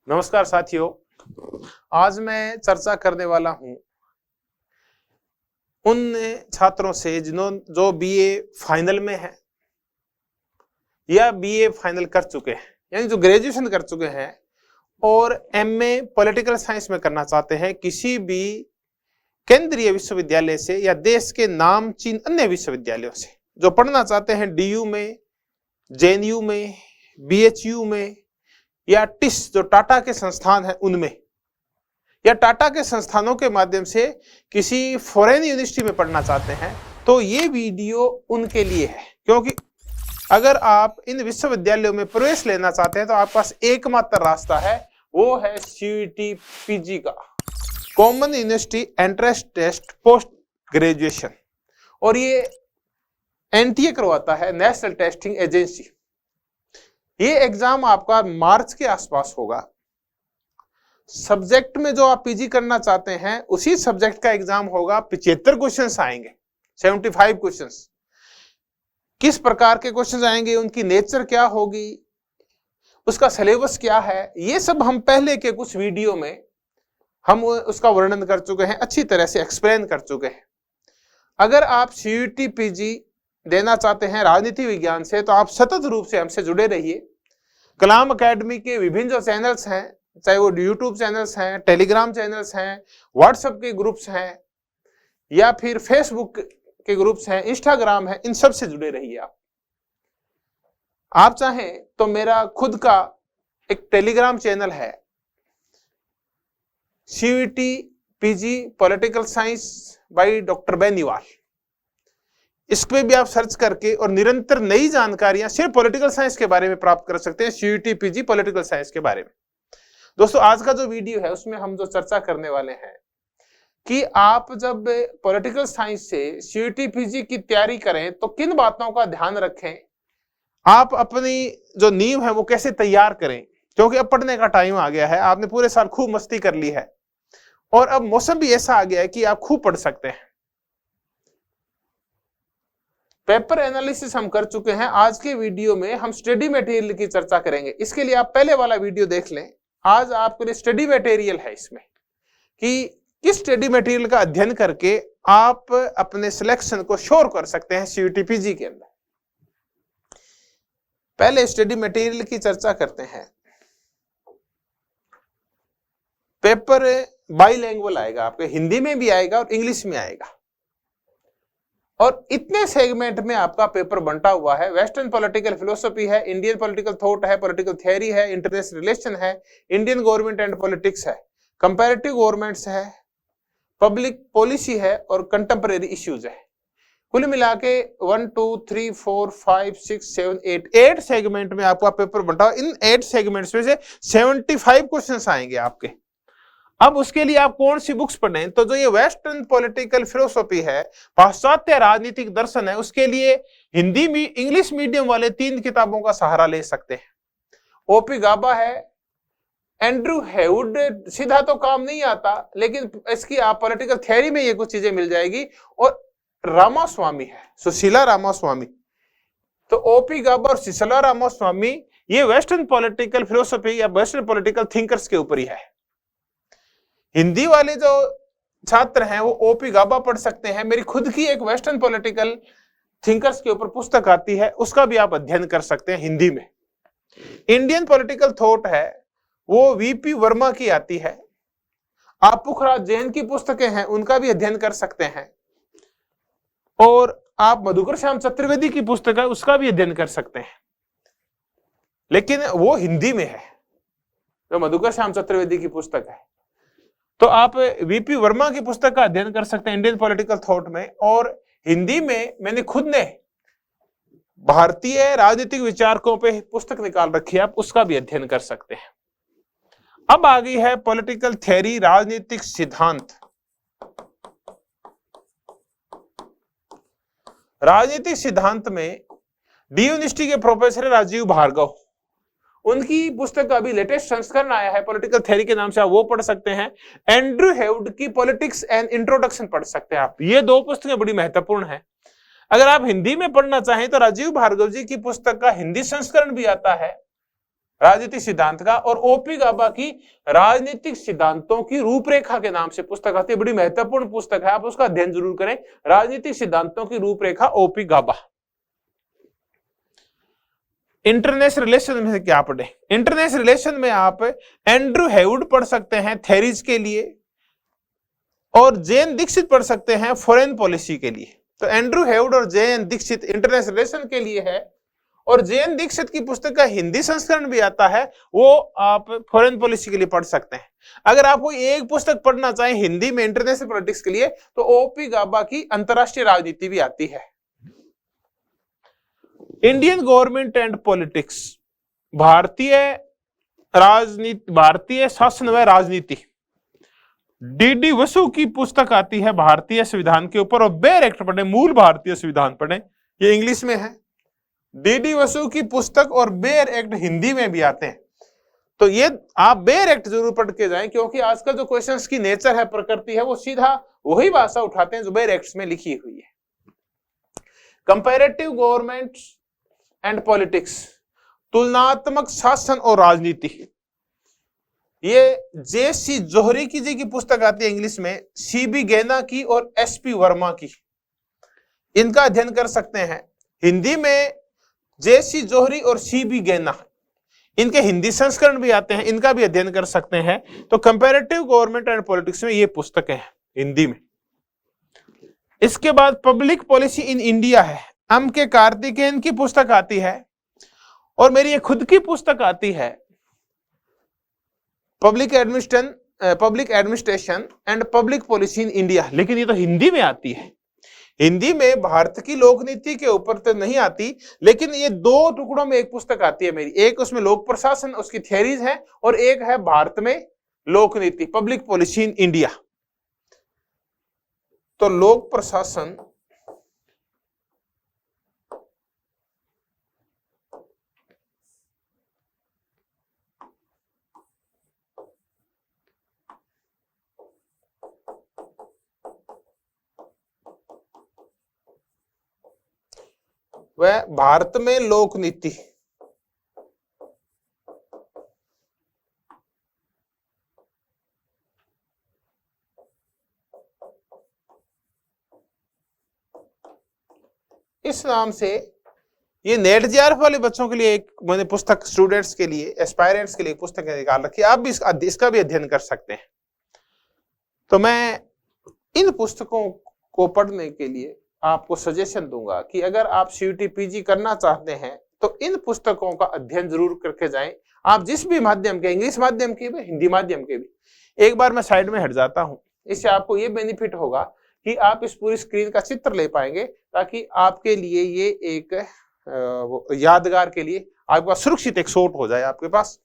नमस्कार साथियों, आज मैं चर्चा करने वाला हूं उन छात्रों से जो बीए फाइनल में है या बीए फाइनल कर चुके हैं, यानी जो ग्रेजुएशन कर चुके हैं और एमए पॉलिटिकल साइंस में करना चाहते हैं किसी भी केंद्रीय विश्वविद्यालय से या देश के नामचीन अन्य विश्वविद्यालयों से, जो पढ़ना चाहते हैं डीयू में, जेएनयू में, बीएचयू में या टिस जो टाटा के संस्थान है उनमें, या टाटा के संस्थानों के माध्यम से किसी फॉरेन यूनिवर्सिटी में पढ़ना चाहते हैं, तो ये वीडियो उनके लिए है। क्योंकि अगर आप इन विश्वविद्यालयों में प्रवेश लेना चाहते हैं तो आपके पास एकमात्र रास्ता है, वो है सीयूईटी पीजी का common university entrance test post graduation, और ये एनटीए करवाता है, नेशनल टेस्टिंग एजेंसी। ये एग्जाम आपका मार्च के आसपास होगा। सब्जेक्ट में जो आप पीजी करना चाहते हैं उसी सब्जेक्ट का एग्जाम होगा। 75 क्वेश्चंस आएंगे, 75 क्वेश्चंस। किस प्रकार के क्वेश्चंस आएंगे, उनकी नेचर क्या होगी, उसका सिलेबस क्या है, ये सब हम पहले के कुछ वीडियो में हम उसका वर्णन कर चुके हैं, अच्छी तरह से एक्सप्लेन कर चुके हैं। अगर आप सीयूईटी पीजी देना चाहते हैं राजनीति विज्ञान से तो आप सतत रूप से हमसे जुड़े रहिए। कलाम एकेडमी के विभिन्न जो चैनल्स हैं, चाहे वो यूट्यूब चैनल्स हैं, टेलीग्राम चैनल्स हैं, व्हाट्सएप के ग्रुप्स हैं या फिर फेसबुक के ग्रुप्स हैं, इंस्टाग्राम है, इन सब से जुड़े रहिए। आप चाहें तो मेरा खुद का एक टेलीग्राम चैनल है, CUET PG political science by doctor Beniwal. इस पे भी आप सर्च करके और निरंतर नई जानकारियां सिर्फ पॉलिटिकल साइंस के बारे में प्राप्त कर सकते हैं, सीयूईटी पीजी पॉलिटिकल साइंस के बारे में। दोस्तों, आज का जो वीडियो है उसमें हम जो चर्चा करने वाले हैं कि आप जब पॉलिटिकल साइंस से सीयूईटी पीजी की तैयारी करें तो किन बातों का ध्यान रखें, आप अपनी जो नींव है वो कैसे तैयार करें। क्योंकि अब पढ़ने का टाइम आ गया है, आपने पूरे साल खूब मस्ती कर ली है और अब मौसम भी ऐसा आ गया है कि आप खूब पढ़ सकते हैं। पेपर एनालिसिस हम कर चुके हैं। आज के वीडियो में हम स्टडी मटेरियल की चर्चा करेंगे। इसके लिए आप पहले वाला वीडियो देख लें। आज आपके लिए स्टडी मटेरियल है इसमें कि किस स्टडी मटेरियल का अध्ययन करके आप अपने सिलेक्शन को श्योर कर सकते हैं सीयूईटी पीजी के अंदर। पहले स्टडी मटेरियल की चर्चा करते हैं। पेपर बाइलैंग्वेज आएगा, आपके हिंदी में भी आएगा और इंग्लिश में आएगा, और इतने सेगमेंट में आपका पेपर बंटा हुआ है। वेस्टर्न पॉलिटिकल फिलोसफी है, इंडियन पॉलिटिकल थॉट है, पॉलिटिकल थ्योरी है, इंटरनेशनल रिलेशन है, इंडियन गवर्नमेंट एंड पॉलिटिक्स है, कंपैरेटिव गवर्नमेंट्स है, पब्लिक पॉलिसी है और कंटेम्परेरी इश्यूज है। कुल मिला के 1 2 3 4 5 6 7 8 सेगमेंट में आपका पेपर बंटा हुआ। इन 8 सेगमेंट्स में से 75 क्वेश्चन आएंगे आपके। अब उसके लिए आप कौन सी बुक्स पढ़ें, तो जो ये वेस्टर्न पॉलिटिकल फिलोसफी है, पाश्चात्य राजनीतिक दर्शन है, उसके लिए हिंदी में इंग्लिश मीडियम वाले 3 किताबों का सहारा ले सकते हैं। ओपी गाबा है, एंड्रू हेवुड सीधा तो काम नहीं आता, लेकिन इसकी आप पॉलिटिकल थ्योरी में ये कुछ चीजें मिल जाएगी, और रामास्वामी है, सुशीला रामास्वामी। तो ओपी गाबा और सुशीला रामास्वामी ये वेस्टर्न पॉलिटिकल फिलोसफी या वेस्टर्न पॉलिटिकल थिंकर्स के ऊपर ही है। हिंदी वाले जो छात्र हैं वो ओपी गाबा पढ़ सकते हैं। मेरी खुद की एक वेस्टर्न पॉलिटिकल थिंकर्स के ऊपर पुस्तक आती है, उसका भी आप अध्ययन कर सकते हैं हिंदी में। इंडियन पॉलिटिकल थॉट है, वो वीपी वर्मा की आती है। आप पुखराज जैन की पुस्तकें हैं, उनका भी अध्ययन कर सकते हैं, और आप मधुकर श्याम चतुर्वेदी की पुस्तक है, उसका भी अध्ययन कर सकते हैं, लेकिन वो हिंदी में है, जो मधुकर श्याम चतुर्वेदी की पुस्तक है। तो आप वीपी वर्मा की पुस्तक का अध्ययन कर सकते हैं इंडियन पॉलिटिकल थॉट में, और हिंदी में मैंने खुद ने भारतीय राजनीतिक विचारकों पे पुस्तक निकाल रखी है, आप उसका भी अध्ययन कर सकते हैं। अब आ गई है पॉलिटिकल थ्योरी, राजनीतिक सिद्धांत। राजनीतिक सिद्धांत में डी यूनिवर्सिटी के प्रोफेसर राजीव भार्गव, उनकी पुस्तक का अभी लेटेस्ट संस्करण आया है पॉलिटिकल थ्योरी के नाम से, आप वो पढ़ सकते हैं। एंड्रू हेवुड की पॉलिटिक्स एंड इंट्रोडक्शन पढ़ सकते हैं आप। ये 2 पुस्तकें बड़ी महत्वपूर्ण हैं। अगर आप हिंदी में पढ़ना चाहें तो राजीव भार्गव जी की पुस्तक का हिंदी संस्करण भी आता है, राजनीतिक सिद्धांत का, और ओपी गाबा की राजनीतिक सिद्धांतों की रूपरेखा के नाम से पुस्तक आती है। बड़ी महत्वपूर्ण पुस्तक है, आप उसका अध्ययन जरूर करें। राजनीतिक सिद्धांतों की रूपरेखा, ओपी गाबा। इंटरनेशनल रिलेशन में से क्या पढ़े? इंटरनेशनल रिलेशन में आप एंड्रू हेवुड पढ़ सकते हैं थेरीज के लिए, और जेएन दीक्षित पढ़ सकते हैं फॉरेन पॉलिसी के लिए। तो एंड्रू हेवुड और जेएन दीक्षित इंटरनेशनल रिलेशन के लिए है, और जेएन दीक्षित की पुस्तक का हिंदी संस्करण भी आता है, वो आप फॉरेन पॉलिसी के लिए पढ़ सकते हैं। अगर आप कोई एक पुस्तक पढ़ना चाहें हिंदी में इंटरनेशनल पॉलिटिक्स के लिए, तो ओपी गाबा की अंतरराष्ट्रीय राजनीति भी आती है। इंडियन गवर्नमेंट एंड पॉलिटिक्स, भारतीय राजनीति, भारतीय शासन व राजनीति, डीडी वसु की पुस्तक आती है भारतीय संविधान के ऊपर, और बेयर एक्ट पढ़े, मूल भारतीय संविधान पढ़े, ये इंग्लिश में है। डीडी वसु की पुस्तक और बेयर एक्ट हिंदी में भी आते हैं, तो ये आप बेयर एक्ट जरूर पढ़ के जाएं, क्योंकि आजकल जो क्वेश्चंस की नेचर है, प्रकृति है, वो सीधा वही भाषा उठाते हैं जो बेयर एक्ट में लिखी हुई है। कंपैरेटिव गवर्नमेंट एंड पॉलिटिक्स, तुलनात्मक शासन और राजनीति, ये जेसी जोहरी की जी की पुस्तक आती है इंग्लिश में, सीबी गैना की और एसपी वर्मा की, इनका अध्ययन कर सकते हैं। हिंदी में जेसी जोहरी और सीबी गैना, इनके हिंदी संस्करण भी आते हैं, इनका भी अध्ययन कर सकते हैं। तो कंपैरेटिव गवर्नमेंट एंड पॉलिटिक्स में ये पुस्तकें हैं हिंदी में। इसके बाद पब्लिक पॉलिसी इन इंडिया है, एम के कार्तिकेयन की पुस्तक आती है, और मेरी ये खुद की पुस्तक आती है, public administration and public policy in India, लेकिन ये तो हिंदी में आती है। हिंदी में भारत की लोक नीति के ऊपर तो नहीं आती, लेकिन ये दो टुकड़ों में एक पुस्तक आती है मेरी, एक उसमें लोक प्रशासन उसकी थियरीज है, और एक है भारत में लोक नीति, पब्लिक पॉलिसी इन इंडिया। तो लोक प्रशासन, वह भारत में लोक नीति, इस नाम से ये नेट जेआरएफ वाले बच्चों के लिए एक मैंने पुस्तक, स्टूडेंट्स के लिए, एस्पायरेंट्स के लिए पुस्तक निकाल रखी है, आप भी इसका भी अध्ययन कर सकते हैं। तो मैं इन पुस्तकों को पढ़ने के लिए आपको सजेशन दूंगा कि अगर आप सीयूटी पीजी करना चाहते हैं तो इन पुस्तकों का अध्ययन जरूर करके जाएं, आप जिस भी माध्यम के, इंग्लिश माध्यम के भी, हिंदी माध्यम के भी। एक बार मैं साइड में हट जाता हूं, इससे आपको ये बेनिफिट होगा कि आप इस पूरी स्क्रीन का चित्र ले पाएंगे, ताकि आपके लिए ये एक यादगार के लिए आपके पास सुरक्षित एक शॉट हो जाए आपके पास।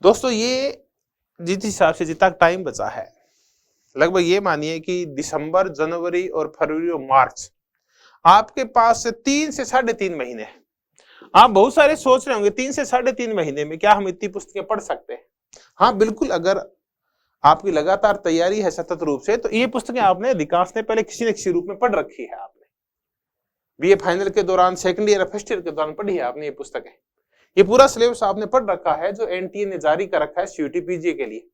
दोस्तों, ये जिस हिसाब से जितना टाइम बचा है, लगभग ये मानिए कि दिसंबर, जनवरी और फरवरी और मार्च, आपके पास 3 से 3.5 महीने हैं। आप बहुत सारे सोच रहे होंगे 3 से 3.5 महीने में क्या हम इतनी पुस्तकें पढ़ सकते हैं? हाँ बिल्कुल, अगर आपकी लगातार तैयारी है सतत रूप से, तो ये पुस्तकें आपने अधिकांश ने पहले किसी न किसी रूप में पढ़ रखी है। आपने बीए फाइनल के दौरान, सेकंड ईयर, फर्स्ट ईयर के दौरान पढ़ी है आपने ये पुस्तकें। ये पूरा सिलेबस आपने पढ़ रखा है जो एनटीए ने जारी कर रखा है सीयूटी पीजी के लिए।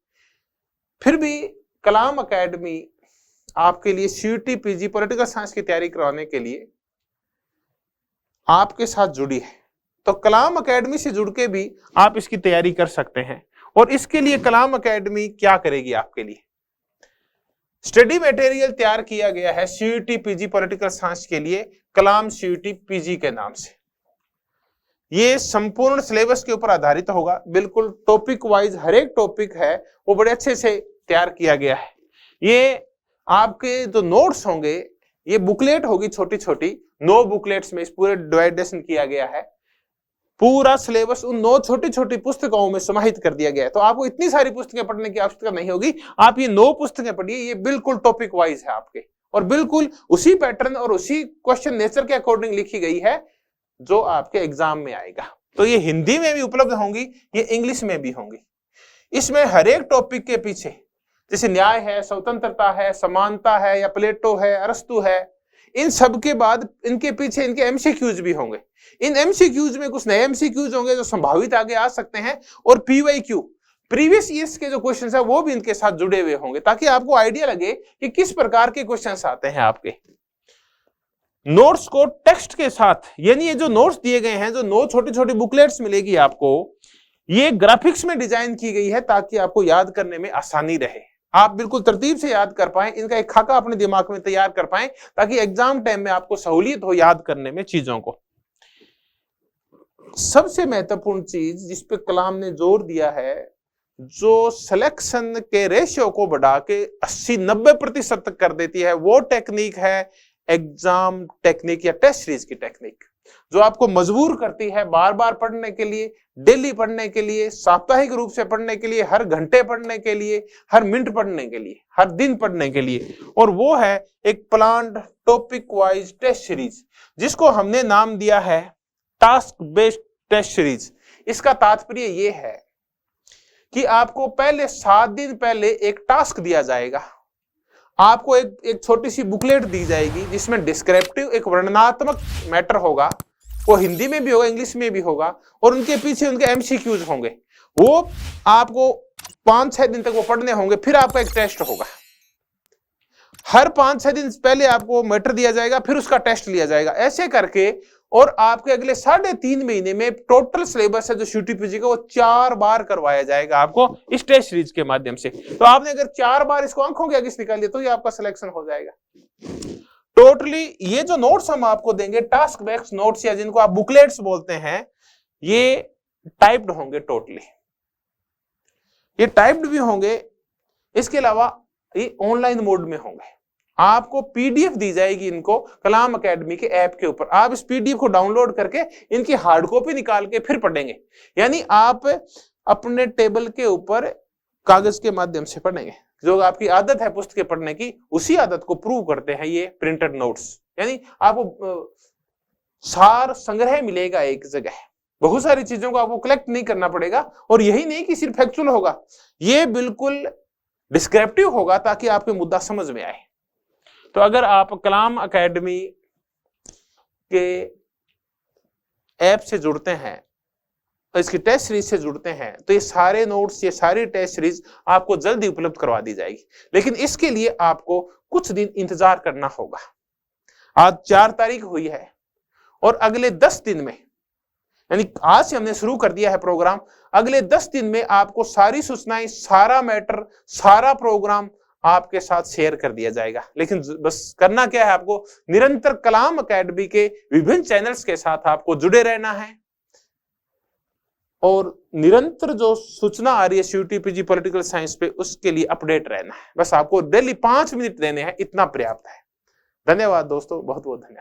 फिर भी कलाम एकेडमी आपके लिए सीयूटी पीजी पॉलिटिकल साइंस की तैयारी करवाने के लिए आपके साथ जुड़ी है। तो कलाम एकेडमी से जुड़ के भी आप इसकी तैयारी कर सकते हैं। और इसके लिए कलाम एकेडमी क्या करेगी आपके लिए? स्टडी मटेरियल तैयार किया गया है सीयूटी पीजी पॉलिटिकल साइंस के लिए, कलाम सीयूटी पीजी के नाम से। ये संपूर्ण सिलेबस के ऊपर आधारित होगा, बिल्कुल टॉपिक वाइज हर एक टॉपिक है वो बड़े अच्छे से तैयार किया गया है। ये आपके जो नोट्स होंगे, ये बुकलेट होगी छोटी छोटी, 9 बुकलेट्स में इस पूरे डिवाइडेशन किया गया है। पूरा सिलेबस उन 9 छोटी छोटी पुस्तकों में समाहित कर दिया गया है। तो आपको इतनी सारी पुस्तकें पढ़ने की आवश्यकता नहीं होगी, आप ये 9 पुस्तकें पढ़िए। ये बिल्कुल टॉपिक वाइज है आपके, और बिल्कुल उसी पैटर्न और उसी क्वेश्चन नेचर के अकॉर्डिंग लिखी गई है जो आपके एग्जाम में आएगा। तो ये हिंदी में भी उपलब्ध होंगी, ये इंग्लिश में भी होंगी। इसमें हर एक टॉपिक के पीछे जैसे न्याय है, स्वतंत्रता है, समानता है, या प्लेटो है, अरस्तु है। इन सब के बाद इनके पीछे इनके एमसीक्यूज भी होंगे। इन एमसीक्यूज में कुछ नए एमसीक्यूज होंगे जो संभावित आगे आ सकते हैं, और पीवाईक्यू प्रीवियस ईयर्स के जो क्वेश्चंस है वो भी इनके साथ जुड़े हुए होंगे, ताकि आपको आइडिया लगे कि किस प्रकार के क्वेश्चंस आते हैं आपके। नोट्स को टेक्स्ट के साथ, यानी ये जो नोट्स दिए गए हैं, जो छोटी छोटी बुकलेट्स मिलेगी आपको, ये ग्राफिक्स में डिजाइन की गई है ताकि आपको याद करने में आसानी रहे, आप बिल्कुल तरतीब से याद कर पाएं, इनका एक खाका अपने दिमाग में तैयार कर पाएं, ताकि एग्जाम टाइम में आपको सहूलियत हो याद करने में चीजों को। सबसे महत्वपूर्ण चीज जिस पे कलाम ने जोर दिया है, जो सिलेक्शन के रेशियो को बढ़ा के 80-90% कर देती है, वो टेक्निक है एग्जाम टेक्निक या टेस्ट सीरीज की टेक्निक, जो आपको मजबूर करती है बार बार पढ़ने के लिए, डेली पढ़ने के लिए, साप्ताहिक रूप से पढ़ने के लिए, हर घंटे पढ़ने के लिए, हर मिनट पढ़ने के लिए, हर दिन पढ़ने के लिए। और वो है एक planned topic wise test series, जिसको हमने नाम दिया है टास्क बेस्ड टेस्ट सीरीज। इसका तात्पर्य ये है कि आपको पहले 7 दिन पहले एक टास्क दिया जाएगा, आपको एक छोटी सी बुकलेट दी जाएगी जिसमें डिस्क्रिप्टिव एक वर्णनात्मक मैटर होगा, वो हिंदी में भी होगा, इंग्लिश में भी होगा, और उनके पीछे उनके एमसीक्यूज होंगे। वो आपको 5-6 दिन तक वो पढ़ने होंगे, फिर आपका एक टेस्ट होगा। हर 5-6 दिन पहले आपको मैटर दिया जाएगा, फिर उसका टेस्ट लिया जाएगा, ऐसे करके। और आपके अगले 3.5 महीने में टोटल सिलेबस है जो सीटीपीजी का, वो 4 बार करवाया जाएगा आपको इस टेस्ट सीरीज के माध्यम से। तो आपने अगर 4 बार इसको आंखों के आगे से निकाल लिया तो ये आपका सिलेक्शन हो जाएगा। टोटली ये जो नोट्स हम आपको देंगे, टास्क बेस्ड नोट्स या जिनको आप बुकलेट्स बोलते हैं, ये टाइप्ड होंगे। टोटली ये टाइप्ड भी होंगे, इसके अलावा ये ऑनलाइन मोड में होंगे। आपको पीडीएफ दी जाएगी इनको कलाम एकेडमी के ऐप के ऊपर, आप इस पीडीएफ को डाउनलोड करके इनकी हार्ड कॉपी निकाल के फिर पढ़ेंगे। यानी आप अपने टेबल के ऊपर कागज के माध्यम से पढ़ेंगे। जो आपकी आदत है पुस्तकें पढ़ने की, उसी आदत को प्रूव करते हैं ये प्रिंटेड नोट्स। यानी आपको सार संग्रह मिलेगा एक जगह, बहुत सारी चीजों को आपको कलेक्ट नहीं करना पड़ेगा। और यही नहीं कि सिर्फ फैक्चुअल होगा, ये बिल्कुल डिस्क्रिप्टिव होगा ताकि आपको मुद्दा समझ में आए। तो अगर आप कलाम एकेडमी के ऐप से जुड़ते हैं, इसकी टेस्ट सीरीज से जुड़ते हैं, तो ये सारे नोट्स, ये सारी टेस्ट सीरीज आपको जल्दी उपलब्ध करवा दी जाएगी। लेकिन इसके लिए आपको कुछ दिन इंतजार करना होगा। आज 4 तारीख हुई है और अगले 10 दिन में, यानी आज से हमने शुरू कर दिया है प्रोग्राम, अगले 10 दिन में आपको सारी सूचनाएं, सारा मैटर, सारा प्रोग्राम आपके साथ शेयर कर दिया जाएगा। लेकिन बस करना क्या है, आपको निरंतर कलाम एकेडमी के विभिन्न चैनल्स के साथ आपको जुड़े रहना है और निरंतर जो सूचना आ रही है सीयूटीपीजी पॉलिटिकल साइंस पे, उसके लिए अपडेट रहना है। बस आपको डेली 5 मिनट देने हैं, इतना पर्याप्त है। धन्यवाद दोस्तों, बहुत बहुत धन्यवाद।